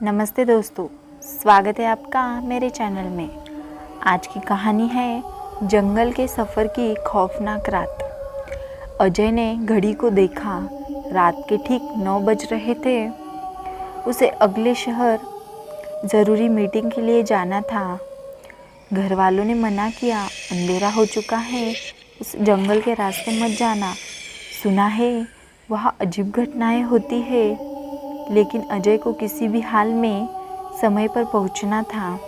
नमस्ते दोस्तों, स्वागत है आपका मेरे चैनल में। आज की कहानी है जंगल के सफ़र की खौफनाक रात। अजय ने घड़ी को देखा। रात के ठीक 9 बज रहे थे। उसे अगले शहर ज़रूरी मीटिंग के लिए जाना था। घर वालों ने मना किया, अंधेरा हो चुका है, उस जंगल के रास्ते मत जाना। सुना है वहाँ अजीब घटनाएं होती है। लेकिन अजय को किसी भी हाल में समय पर पहुंचना था।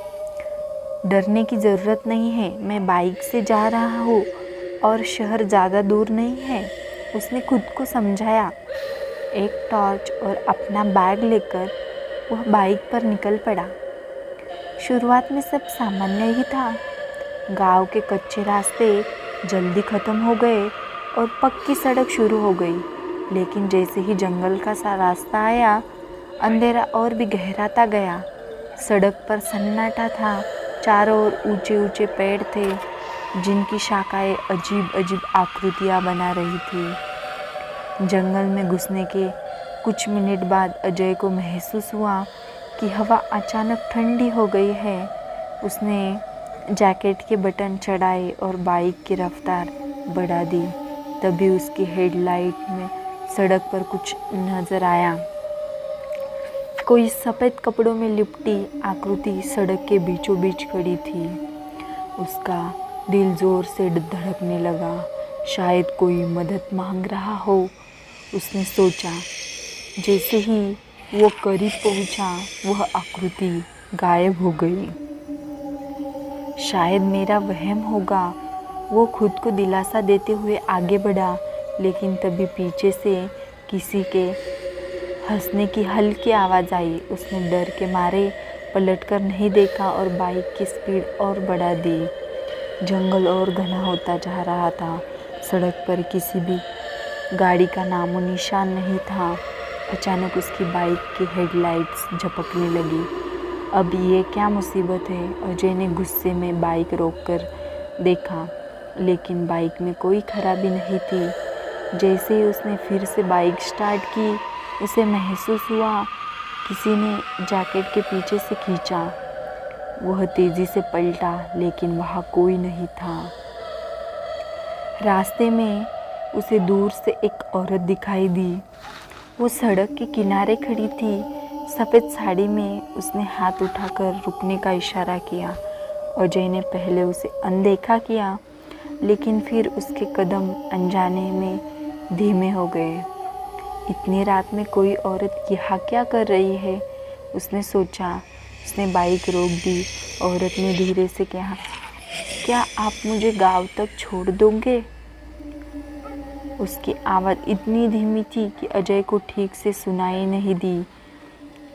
डरने की ज़रूरत नहीं है, मैं बाइक से जा रहा हूँ और शहर ज़्यादा दूर नहीं है, उसने खुद को समझाया। एक टॉर्च और अपना बैग लेकर वह बाइक पर निकल पड़ा। शुरुआत में सब सामान्य ही था। गांव के कच्चे रास्ते जल्दी ख़त्म हो गए और पक्की सड़क शुरू हो गई। लेकिन जैसे ही जंगल का सा रास्ता आया, अंधेरा और भी गहराता गया। सड़क पर सन्नाटा था। चारों ओर ऊंचे ऊंचे पेड़ थे जिनकी शाखाएं अजीब अजीब आकृतियां बना रही थी। जंगल में घुसने के कुछ मिनट बाद अजय को महसूस हुआ कि हवा अचानक ठंडी हो गई है। उसने जैकेट के बटन चढ़ाए और बाइक की रफ्तार बढ़ा दी। तभी उसकी हेडलाइट में सड़क पर कुछ नज़र आया। कोई सफ़ेद कपड़ों में लिपटी आकृति सड़क के बीचों बीच खड़ी थी। उसका दिल ज़ोर से धड़कने लगा। शायद कोई मदद मांग रहा हो, उसने सोचा। जैसे ही वो करीब पहुंचा, वह आकृति गायब हो गई। शायद मेरा वहम होगा, वो खुद को दिलासा देते हुए आगे बढ़ा। लेकिन तभी पीछे से किसी के हंसने की हल्की आवाज़ आई। उसने डर के मारे पलटकर नहीं देखा और बाइक की स्पीड और बढ़ा दी। जंगल और घना होता जा रहा था। सड़क पर किसी भी गाड़ी का नामो निशान नहीं था। अचानक उसकी बाइक की हेडलाइट्स झपकने लगी। अब ये क्या मुसीबत है? अजय ने गुस्से में बाइक रोककर देखा, लेकिन बाइक में कोई खराबी नहीं थी। जैसे ही उसने फिर से बाइक स्टार्ट की, उसे महसूस हुआ किसी ने जैकेट के पीछे से खींचा। वह तेज़ी से पलटा, लेकिन वहाँ कोई नहीं था। रास्ते में उसे दूर से एक औरत दिखाई दी। वो सड़क के किनारे खड़ी थी, सफ़ेद साड़ी में। उसने हाथ उठाकर रुकने का इशारा किया। अजय ने पहले उसे अनदेखा किया, लेकिन फिर उसके कदम अनजाने में धीमे हो गए। इतनी रात में कोई औरत यहाँ क्या कर रही है, उसने सोचा। उसने बाइक रोक दी। औरत ने धीरे से कहा, क्या आप मुझे गांव तक छोड़ दोगे? उसकी आवाज़ इतनी धीमी थी कि अजय को ठीक से सुनाई नहीं दी।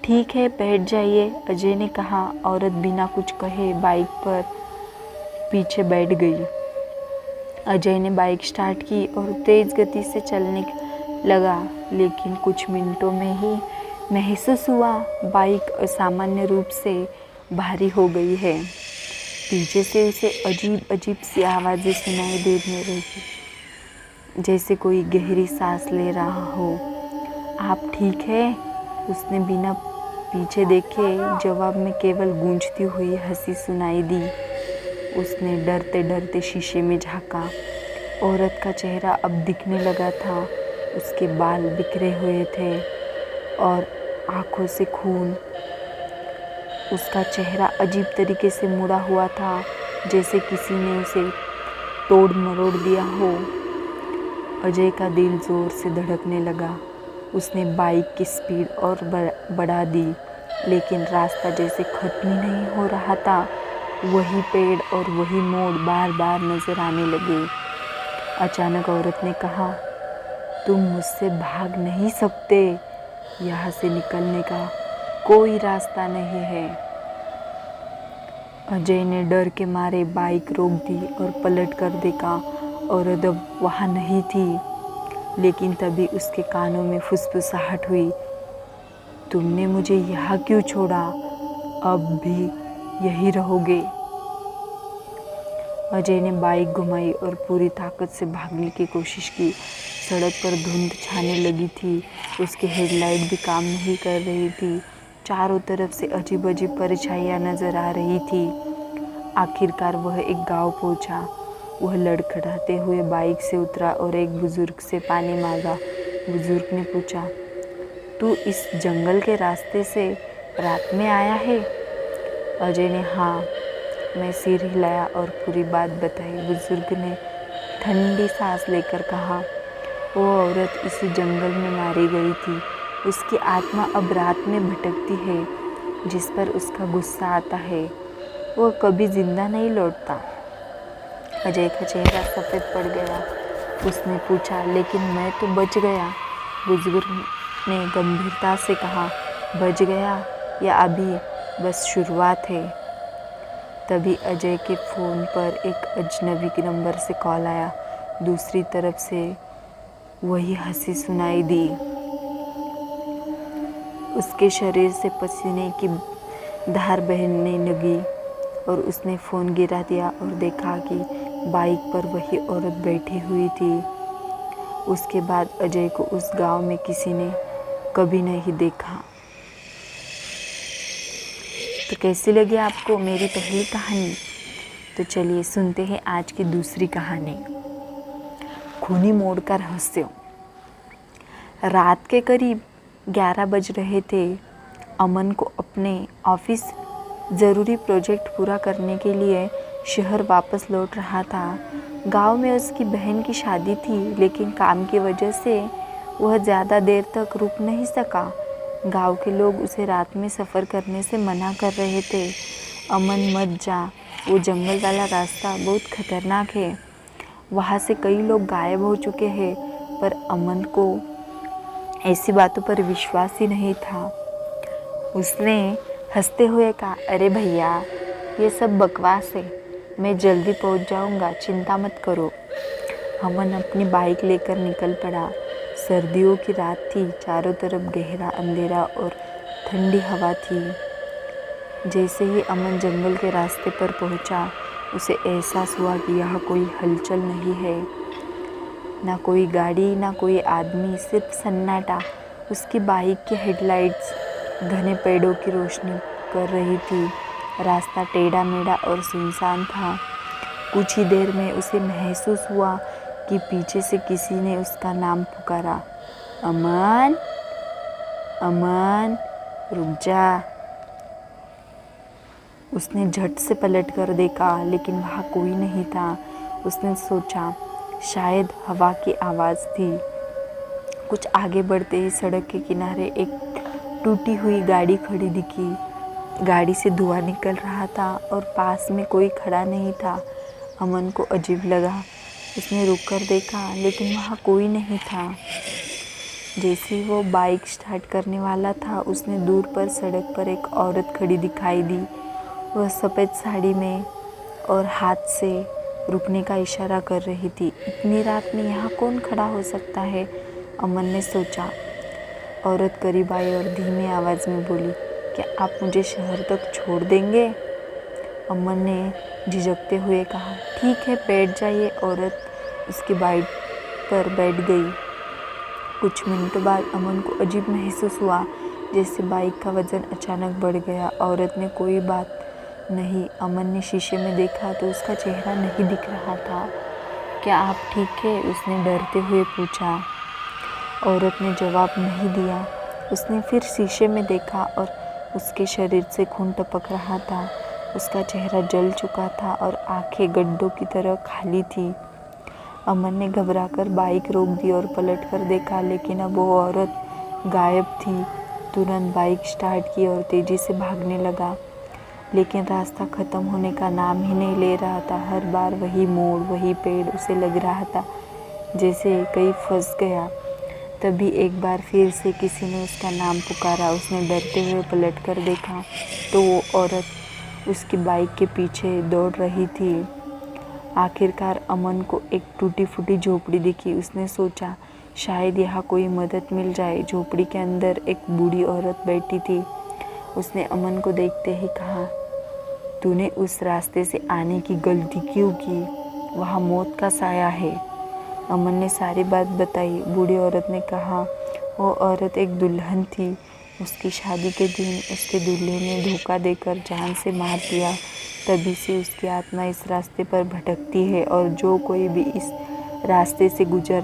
ठीक है, बैठ जाइए, अजय ने कहा। औरत बिना कुछ कहे बाइक पर पीछे बैठ गई। अजय ने बाइक स्टार्ट की और तेज़ गति से चलने लगा। लेकिन कुछ मिनटों में ही महसूस हुआ बाइक असामान्य रूप से भारी हो गई है। पीछे से उसे अजीब अजीब सी आवाज़ें सुनाई देने लगी, जैसे कोई गहरी सांस ले रहा हो। आप ठीक है? उसने बिना पीछे देखे जवाब में केवल गूंजती हुई हंसी सुनाई दी। उसने डरते डरते शीशे में झांका। औरत का चेहरा अब दिखने लगा था। उसके बाल बिखरे हुए थे और आंखों से खून। उसका चेहरा अजीब तरीके से मुड़ा हुआ था, जैसे किसी ने उसे तोड़ मरोड़ दिया हो। अजय का दिल ज़ोर से धड़कने लगा। उसने बाइक की स्पीड और बढ़ा दी, लेकिन रास्ता जैसे खत्म ही नहीं हो रहा था। वही पेड़ और वही मोड़ बार बार नज़र आने लगे। अचानक औरत ने कहा, तुम मुझसे भाग नहीं सकते। यहाँ से निकलने का कोई रास्ता नहीं है। अजय ने डर के मारे बाइक रोक दी और पलट कर देखा। औरत अब वहाँ नहीं थी। लेकिन तभी उसके कानों में फुसफुसाहट हुई, तुमने मुझे यहाँ क्यों छोड़ा? अब भी यही रहोगे? अजय ने बाइक घुमाई और पूरी ताकत से भागने की कोशिश की। सड़क पर धुंध छाने लगी थी। उसकी हेडलाइट भी काम नहीं कर रही थी। चारों तरफ से अजीब अजीब परछाइयाँ नजर आ रही थी। आखिरकार वह एक गांव पहुंचा। वह लड़खड़ाते हुए बाइक से उतरा और एक बुजुर्ग से पानी मांगा। बुजुर्ग ने पूछा, तू इस जंगल के रास्ते से रात में आया है? अजय ने हाँ मैं सिर हिलाया और पूरी बात बताई। बुजुर्ग ने ठंडी सांस लेकर कहा, वो औरत इसी जंगल में मारी गई थी। उसकी आत्मा अब रात में भटकती है। जिस पर उसका गुस्सा आता है वो कभी जिंदा नहीं लौटता। अजय का चेहरा सफ़ेद पड़ गया। उसने पूछा, लेकिन मैं तो बच गया। बुजुर्ग ने गंभीरता से कहा, बच गया या अभी बस शुरुआत है। तभी अजय के फ़ोन पर एक अजनबी के नंबर से कॉल आया। दूसरी तरफ से वही हंसी सुनाई दी। उसके शरीर से पसीने की धार बहने लगी और उसने फ़ोन गिरा दिया और देखा कि बाइक पर वही औरत बैठी हुई थी। उसके बाद अजय को उस गांव में किसी ने कभी नहीं देखा। तो कैसी लगी आपको मेरी पहली कहानी? तो चलिए सुनते हैं आज की दूसरी कहानी, खूनी मोड़ का रहस्य। रात के करीब 11 बज रहे थे। अमन को अपने ऑफिस ज़रूरी प्रोजेक्ट पूरा करने के लिए शहर वापस लौट रहा था। गांव में उसकी बहन की शादी थी, लेकिन काम की वजह से वह ज़्यादा देर तक रुक नहीं सका। गांव के लोग उसे रात में सफ़र करने से मना कर रहे थे। अमन मत जा, वो जंगल वाला रास्ता बहुत खतरनाक है। वहाँ से कई लोग गायब हो चुके हैं। पर अमन को ऐसी बातों पर विश्वास ही नहीं था। उसने हंसते हुए कहा, अरे भैया ये सब बकवास है, मैं जल्दी पहुंच जाऊंगा, चिंता मत करो। अमन अपनी बाइक लेकर निकल पड़ा। सर्दियों की रात थी, चारों तरफ गहरा अंधेरा और ठंडी हवा थी। जैसे ही अमन जंगल के रास्ते पर पहुंचा, उसे एहसास हुआ कि यहाँ कोई हलचल नहीं है। ना कोई गाड़ी, ना कोई आदमी, सिर्फ सन्नाटा। उसकी बाइक की हेडलाइट्स घने पेड़ों की रोशनी कर रही थी। रास्ता टेढ़ा मेढ़ा और सुनसान था। कुछ ही देर में उसे महसूस हुआ कि पीछे से किसी ने उसका नाम पुकारा, अमन, अमन, रुक जा। उसने झट से पलट कर देखा, लेकिन वहाँ कोई नहीं था। उसने सोचा शायद हवा की आवाज़ थी। कुछ आगे बढ़ते ही सड़क के किनारे एक टूटी हुई गाड़ी खड़ी दिखी। गाड़ी से धुआं निकल रहा था और पास में कोई खड़ा नहीं था। अमन को अजीब लगा। उसने रुक कर देखा, लेकिन वहाँ कोई नहीं था। जैसे ही वो बाइक स्टार्ट करने वाला था, उसने दूर पर सड़क पर एक औरत खड़ी दिखाई दी। वह सफ़ेद साड़ी में और हाथ से रुकने का इशारा कर रही थी। इतनी रात में यहाँ कौन खड़ा हो सकता है? अमन ने सोचा। औरत करीब आई और धीमी आवाज़ में बोली, क्या आप मुझे शहर तक छोड़ देंगे? अमन ने झिझकते हुए कहा, ठीक है बैठ जाइए। औरत उसकी बाइक पर बैठ गई। कुछ मिनटों बाद अमन को अजीब महसूस हुआ, जैसे बाइक का वज़न अचानक बढ़ गया। औरत ने कोई बात नहीं। अमन ने शीशे में देखा तो उसका चेहरा नहीं दिख रहा था। क्या आप ठीक है? उसने डरते हुए पूछा। औरत ने जवाब नहीं दिया। उसने फिर शीशे में देखा और उसके शरीर से खून टपक रहा था। उसका चेहरा जल चुका था और आंखें गड्ढों की तरह खाली थी। अमन ने घबराकर बाइक रोक दी और पलट कर देखा, लेकिन अब वो औरत गायब थी। तुरंत बाइक स्टार्ट की और तेज़ी से भागने लगा, लेकिन रास्ता ख़त्म होने का नाम ही नहीं ले रहा था। हर बार वही मोड़, वही पेड़। उसे लग रहा था जैसे कहीं फंस गया। तभी एक बार फिर से किसी ने उसका नाम पुकारा। उसने डरते हुए पलट कर देखा तो वो औरत उसकी बाइक के पीछे दौड़ रही थी। आखिरकार अमन को एक टूटी फूटी झोपड़ी दिखी। उसने सोचा शायद यहाँ कोई मदद मिल जाए। झोपड़ी के अंदर एक बूढ़ी औरत बैठी थी। उसने अमन को देखते ही कहा, तूने उस रास्ते से आने की गलती क्यों की? वहाँ मौत का साया है। अमन ने सारी बात बताई। बूढ़ी औरत ने कहा, वो औरत एक दुल्हन थी उसकी शादी के दिन उसके दूल्हे ने धोखा देकर जान से मार दिया। तभी से उसकी आत्मा इस रास्ते पर भटकती है और जो कोई भी इस रास्ते से गुजर